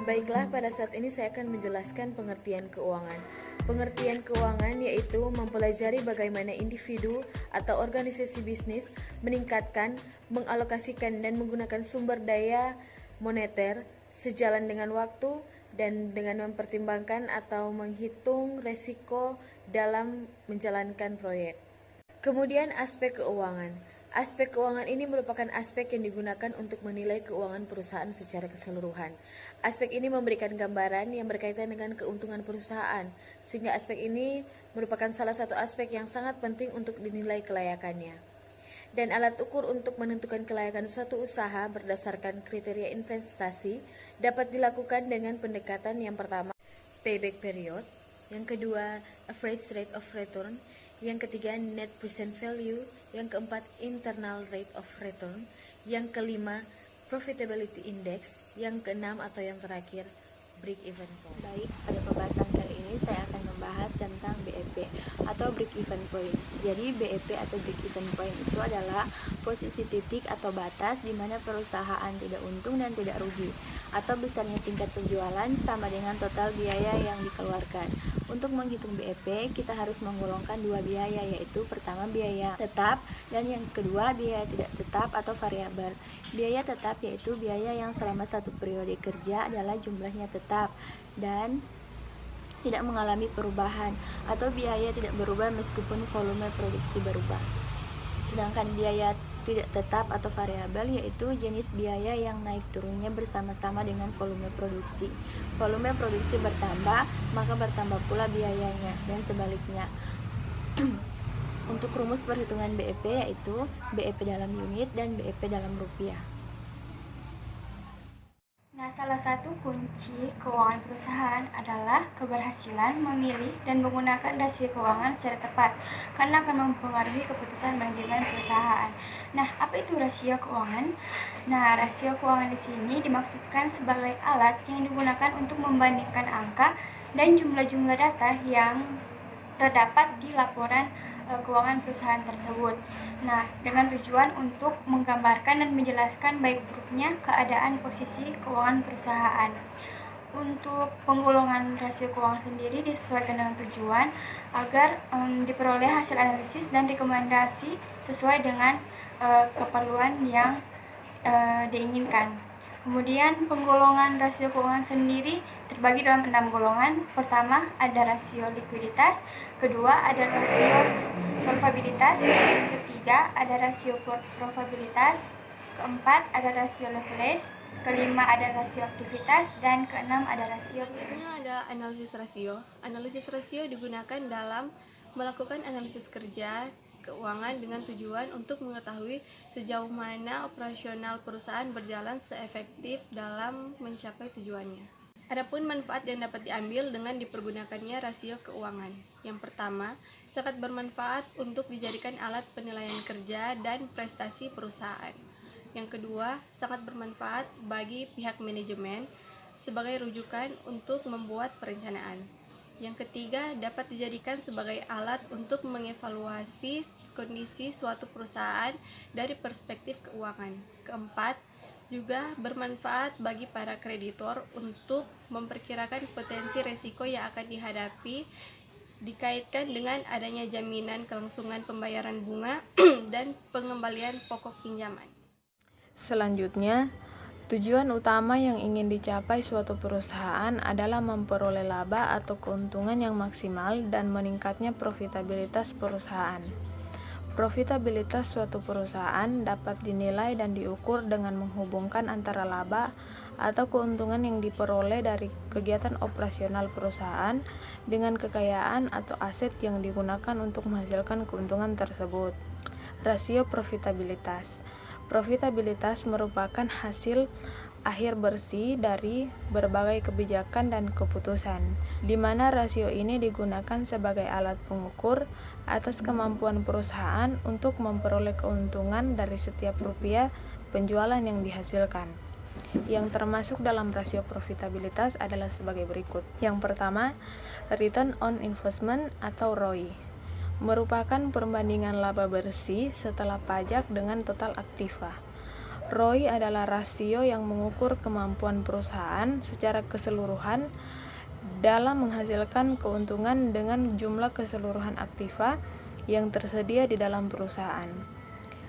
Baiklah, pada saat ini saya akan menjelaskan pengertian keuangan. Pengertian keuangan yaitu mempelajari bagaimana individu atau organisasi bisnis meningkatkan, mengalokasikan, dan menggunakan sumber daya moneter sejalan dengan waktu dan dengan mempertimbangkan atau menghitung resiko dalam menjalankan proyek. Kemudian aspek keuangan. Aspek keuangan ini merupakan aspek yang digunakan untuk menilai keuangan perusahaan secara keseluruhan. Aspek ini memberikan gambaran yang berkaitan dengan keuntungan perusahaan, sehingga aspek ini merupakan salah satu aspek yang sangat penting untuk dinilai kelayakannya. Dan alat ukur untuk menentukan kelayakan suatu usaha berdasarkan kriteria investasi dapat dilakukan dengan pendekatan yang pertama, payback period, yang kedua, average rate of return, yang ketiga, net present value, yang keempat, internal rate of return, yang kelima, profitability index, yang keenam atau yang terakhir, break even point. Baik, pada pembahasan kali ini saya akan membahas tentang BEP atau break even point. Jadi BEP atau break even point itu adalah posisi titik atau batas di mana perusahaan tidak untung dan tidak rugi, atau besarnya tingkat penjualan sama dengan total biaya yang dikeluarkan. Untuk menghitung BEP, kita harus menggolongkan dua biaya, yaitu pertama biaya tetap dan yang kedua biaya tidak tetap atau variabel. Biaya tetap yaitu biaya yang selama satu periode kerja adalah jumlahnya tetap dan tidak mengalami perubahan, atau biaya tidak berubah meskipun volume produksi berubah. Sedangkan biaya tidak tetap atau variabel yaitu jenis biaya yang naik turunnya bersama-sama dengan volume produksi. Volume produksi bertambah, maka bertambah pula biayanya, dan sebaliknya. Untuk rumus perhitungan BEP yaitu BEP dalam unit dan BEP dalam rupiah. Nah, salah satu kunci keuangan perusahaan adalah keberhasilan memilih dan menggunakan rasio keuangan secara tepat, karena akan mempengaruhi keputusan manajemen perusahaan. Nah, apa itu rasio keuangan? Nah, rasio keuangan di sini dimaksudkan sebagai alat yang digunakan untuk membandingkan angka dan jumlah-jumlah data yang terdapat di laporan keuangan perusahaan tersebut. Nah, dengan tujuan untuk menggambarkan dan menjelaskan baik buruknya keadaan posisi keuangan perusahaan. Untuk penggolongan rasio keuangan sendiri disesuaikan dengan tujuan agar diperoleh hasil analisis dan rekomendasi sesuai dengan keperluan yang diinginkan. Kemudian penggolongan rasio keuangan sendiri terbagi dalam 6 golongan. Pertama ada rasio likuiditas, kedua ada rasio solvabilitas, ketiga ada rasio probabilitas, keempat ada rasio leverage, kelima ada rasio aktivitas, dan keenam ada rasio. Selanjutnya ada analisis rasio. Analisis rasio digunakan dalam melakukan analisis kerja keuangan dengan tujuan untuk mengetahui sejauh mana operasional perusahaan berjalan seefektif dalam mencapai tujuannya. Adapun manfaat yang dapat diambil dengan dipergunakannya rasio keuangan. Yang pertama, sangat bermanfaat untuk dijadikan alat penilaian kerja dan prestasi perusahaan. Yang kedua, sangat bermanfaat bagi pihak manajemen sebagai rujukan untuk membuat perencanaan. Yang ketiga, dapat dijadikan sebagai alat untuk mengevaluasi kondisi suatu perusahaan dari perspektif keuangan. Keempat, juga bermanfaat bagi para kreditor untuk memperkirakan potensi resiko yang akan dihadapi dikaitkan dengan adanya jaminan kelangsungan pembayaran bunga dan pengembalian pokok pinjaman. Selanjutnya, tujuan utama yang ingin dicapai suatu perusahaan adalah memperoleh laba atau keuntungan yang maksimal dan meningkatnya profitabilitas perusahaan. Profitabilitas suatu perusahaan dapat dinilai dan diukur dengan menghubungkan antara laba atau keuntungan yang diperoleh dari kegiatan operasional perusahaan dengan kekayaan atau aset yang digunakan untuk menghasilkan keuntungan tersebut. Rasio profitabilitas. Profitabilitas merupakan hasil akhir bersih dari berbagai kebijakan dan keputusan, di mana rasio ini digunakan sebagai alat pengukur atas kemampuan perusahaan untuk memperoleh keuntungan dari setiap rupiah penjualan yang dihasilkan. Yang termasuk dalam rasio profitabilitas adalah sebagai berikut. Yang pertama, return on investment atau ROI. Merupakan perbandingan laba bersih setelah pajak dengan total aktiva. ROI adalah rasio yang mengukur kemampuan perusahaan secara keseluruhan dalam menghasilkan keuntungan dengan jumlah keseluruhan aktiva yang tersedia di dalam perusahaan.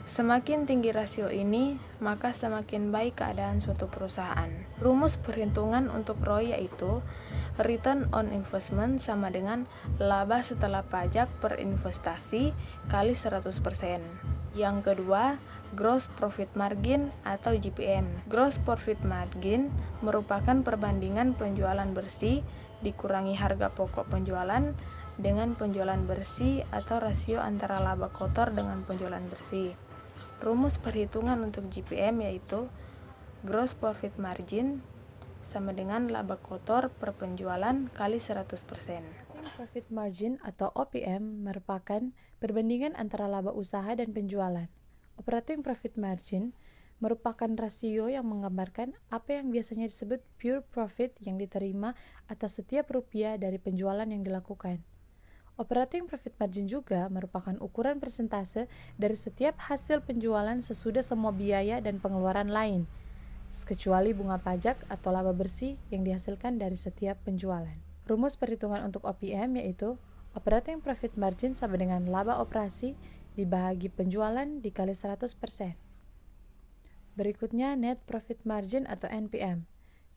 Semakin tinggi rasio ini, maka semakin baik keadaan suatu perusahaan. Rumus perhitungan untuk ROI yaitu Return on Investment sama dengan laba setelah pajak per investasi kali 100%. Yang kedua, Gross Profit Margin atau GPM. Gross Profit Margin merupakan perbandingan penjualan bersih dikurangi harga pokok penjualan dengan penjualan bersih atau rasio antara laba kotor dengan penjualan bersih. Rumus perhitungan untuk GPM yaitu Gross Profit Margin sama dengan laba kotor per penjualan kali 100%. Operating Profit Margin atau OPM merupakan perbandingan antara laba usaha dan penjualan. Operating Profit Margin merupakan rasio yang menggambarkan apa yang biasanya disebut pure profit yang diterima atas setiap rupiah dari penjualan yang dilakukan. Operating Profit Margin juga merupakan ukuran persentase dari setiap hasil penjualan sesudah semua biaya dan pengeluaran lain, kecuali bunga pajak atau laba bersih yang dihasilkan dari setiap penjualan. Rumus perhitungan untuk OPM yaitu Operating Profit Margin sama dengan laba operasi dibagi penjualan dikali 100%. Berikutnya Net Profit Margin atau NPM.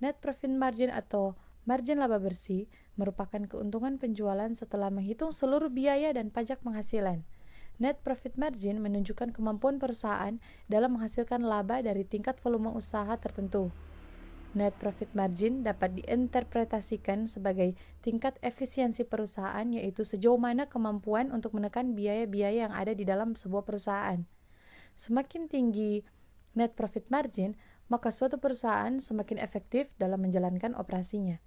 Net Profit Margin atau margin laba bersih merupakan keuntungan penjualan setelah menghitung seluruh biaya dan pajak penghasilan. Net Profit Margin menunjukkan kemampuan perusahaan dalam menghasilkan laba dari tingkat volume usaha tertentu. Net Profit Margin dapat diinterpretasikan sebagai tingkat efisiensi perusahaan, yaitu sejauh mana kemampuan untuk menekan biaya-biaya yang ada di dalam sebuah perusahaan. Semakin tinggi Net Profit Margin, maka suatu perusahaan semakin efektif dalam menjalankan operasinya.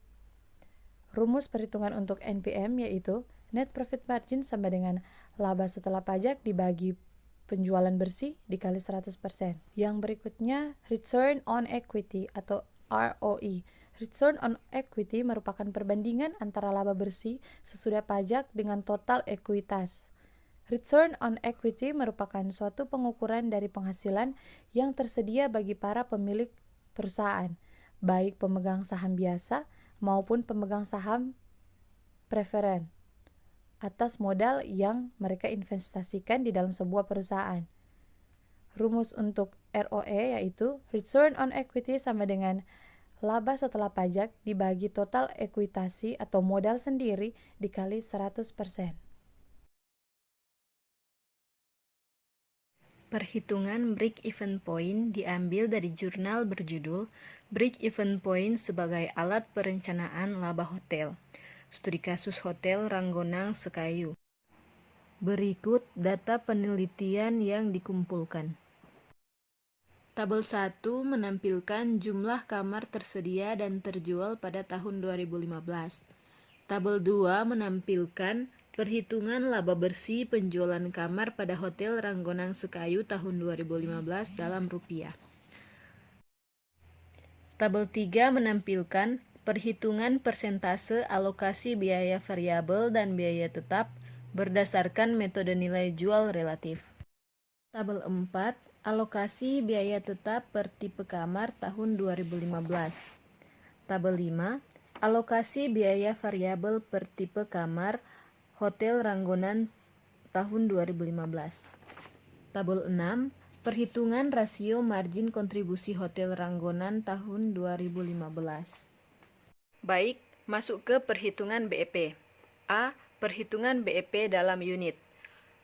Rumus perhitungan untuk NPM yaitu Net Profit Margin sama dengan laba setelah pajak dibagi penjualan bersih dikali 100%. Yang berikutnya Return on Equity atau ROE. Return on Equity merupakan perbandingan antara laba bersih sesudah pajak dengan total ekuitas. Return on Equity merupakan suatu pengukuran dari penghasilan yang tersedia bagi para pemilik perusahaan, baik pemegang saham biasa maupun pemegang saham preferen, atas modal yang mereka investasikan di dalam sebuah perusahaan. Rumus untuk ROE yaitu Return on Equity sama dengan laba setelah pajak dibagi total ekuitasi atau modal sendiri dikali 100%. Perhitungan break-even point diambil dari jurnal berjudul Break-even Point sebagai alat perencanaan laba hotel. Studi kasus Hotel Ranggonang Sekayu. Berikut data penelitian yang dikumpulkan. Tabel 1 menampilkan jumlah kamar tersedia dan terjual pada tahun 2015. Tabel 2 menampilkan perhitungan laba bersih penjualan kamar pada Hotel Ranggonang Sekayu tahun 2015 dalam rupiah. Tabel 3 menampilkan perhitungan persentase alokasi biaya variabel dan biaya tetap berdasarkan metode nilai jual relatif. Tabel 4, alokasi biaya tetap per tipe kamar tahun 2015. Tabel 5, alokasi biaya variabel per tipe kamar Hotel Ranggonan tahun 2015. Tabel 6, perhitungan rasio margin kontribusi Hotel Ranggonan tahun 2015. Baik, masuk ke perhitungan BEP. A. Perhitungan BEP dalam unit.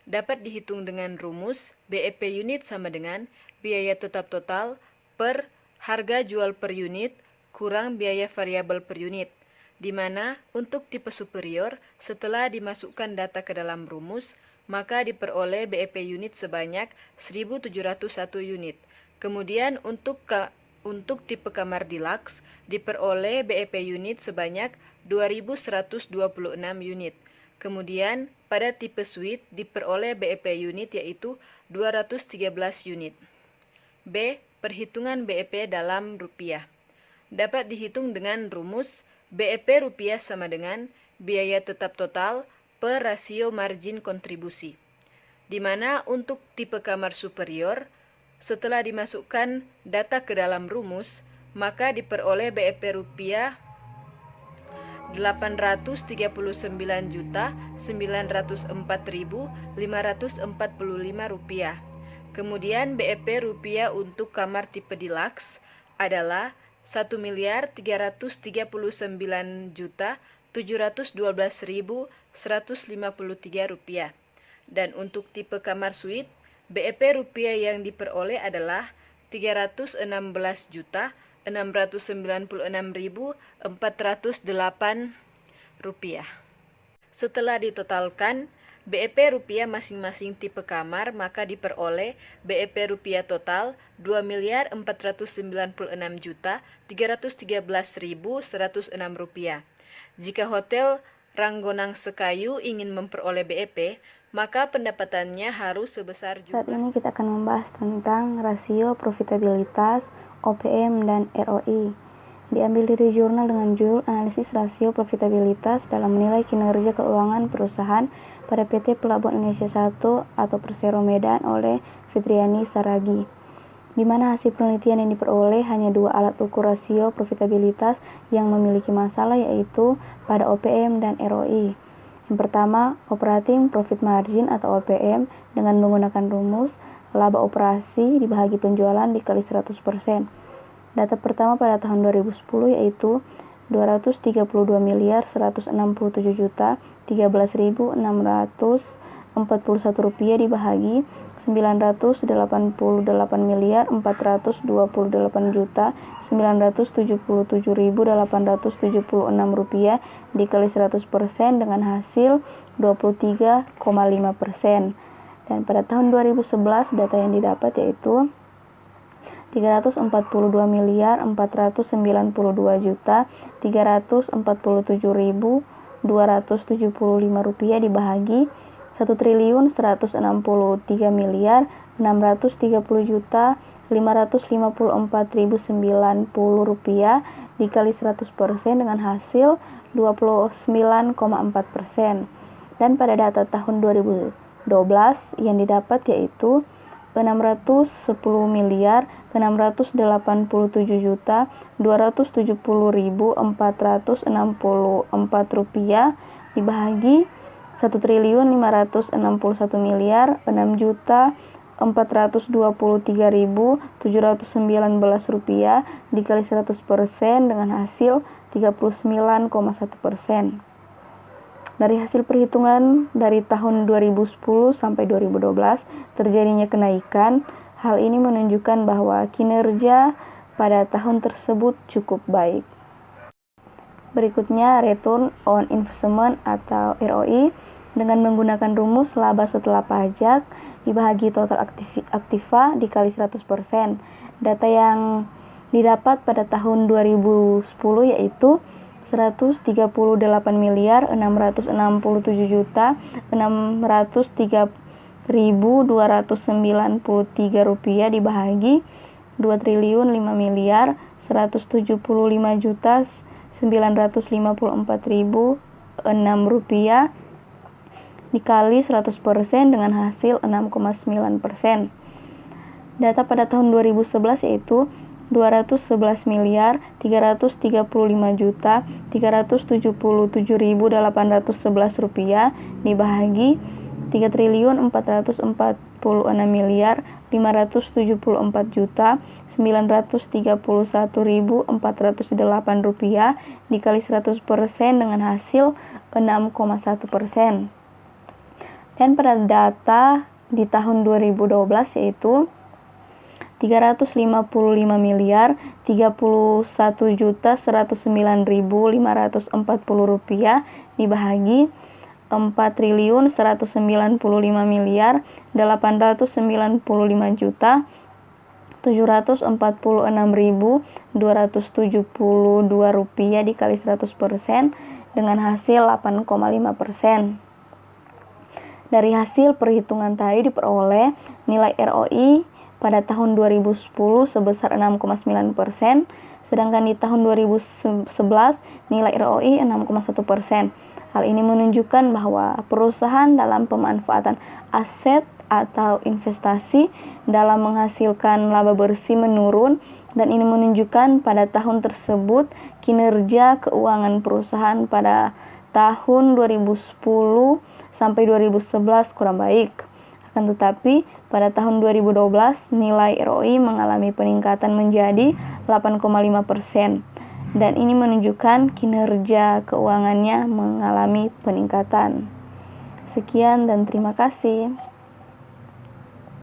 Dapat dihitung dengan rumus BEP unit sama dengan biaya tetap total per harga jual per unit kurang biaya variabel per unit, di mana untuk tipe superior setelah dimasukkan data ke dalam rumus, maka diperoleh BEP unit sebanyak 1.701 unit. Kemudian untuk tipe kamar deluxe diperoleh BEP unit sebanyak 2.126 unit. Kemudian pada tipe suite diperoleh BEP unit yaitu 213 unit. B. Perhitungan BEP dalam rupiah. Dapat dihitung dengan rumus BEP rupiah sama dengan biaya tetap total per rasio margin kontribusi, di mana untuk tipe kamar superior Setelah dimasukkan data ke dalam rumus, maka diperoleh BEP rupiah Rp839.904.545. Kemudian BEP rupiah untuk kamar tipe deluxe adalah Rp1.339.712.153. Dan untuk tipe kamar suite, BEP rupiah yang diperoleh adalah Rp316.696.408. Setelah ditotalkan BEP rupiah masing-masing tipe kamar, maka diperoleh BEP rupiah total Rp2.496.313.106. Jika Hotel Ranggonang Sekayu ingin memperoleh BEP, maka pendapatannya harus sebesar Saat ini kita akan membahas tentang rasio profitabilitas, OPM, dan ROI. Diambil dari jurnal dengan judul Analisis Rasio Profitabilitas dalam Menilai Kinerja Keuangan Perusahaan pada PT Pelabuhan Indonesia 1 atau Persero Medan oleh Fitriani Saragi, di mana hasil penelitian yang diperoleh hanya 2 alat ukur rasio profitabilitas yang memiliki masalah, yaitu pada OPM dan ROI. Yang pertama, Operating Profit Margin atau OPM dengan menggunakan rumus laba operasi dibagi penjualan dikali 100%. Data pertama pada tahun 2010 yaitu Rp232.167.013.641 dibagi Rp988.427.977.876 dikali 100% dengan hasil 23,5%. Dan pada tahun 2011 data yang didapat yaitu Rp344.497.275 dibagi Rp1.160.300.554.090 dikali 100% dengan hasil 29,4%. Dan pada data tahun 2012 yang didapat yaitu Rp691.687.270.464 dibagi Rp1.566.623.719 dikali 100% dengan hasil 39,1%. Dari hasil perhitungan dari tahun 2010 sampai 2012 terjadinya kenaikan. Hal ini menunjukkan bahwa kinerja pada tahun tersebut cukup baik. Berikutnya Return on Investment atau ROI dengan menggunakan rumus laba setelah pajak dibagi total aktiva dikali 100%. Data yang didapat pada tahun 2010 yaitu Rp130.669.293 dibagi Rp2.5.175.954.006 dikali 100% dengan hasil 6,9%. Data pada tahun 2011 yaitu Rp211.335.377.811 dibagi Rp3.446.534.931.408 dikali 100% dengan hasil 6,1%. Dan pada data di tahun 2012 yaitu Rp350.000.31.109.540 dibagi Rp4.195.895.746.272 dikali 100% dengan hasil 8,5%. Dari hasil perhitungan tadi diperoleh nilai ROI pada tahun 2010 sebesar 6,9%, sedangkan di tahun 2011 nilai ROI 6,1%. Hal ini menunjukkan bahwa perusahaan dalam pemanfaatan aset atau investasi dalam menghasilkan laba bersih menurun, dan ini menunjukkan pada tahun tersebut kinerja keuangan perusahaan pada tahun 2010 sampai 2011 kurang baik. Akan tetapi pada tahun 2012 nilai ROI mengalami peningkatan menjadi 8,5%, dan ini menunjukkan kinerja keuangannya mengalami peningkatan. Sekian dan terima kasih.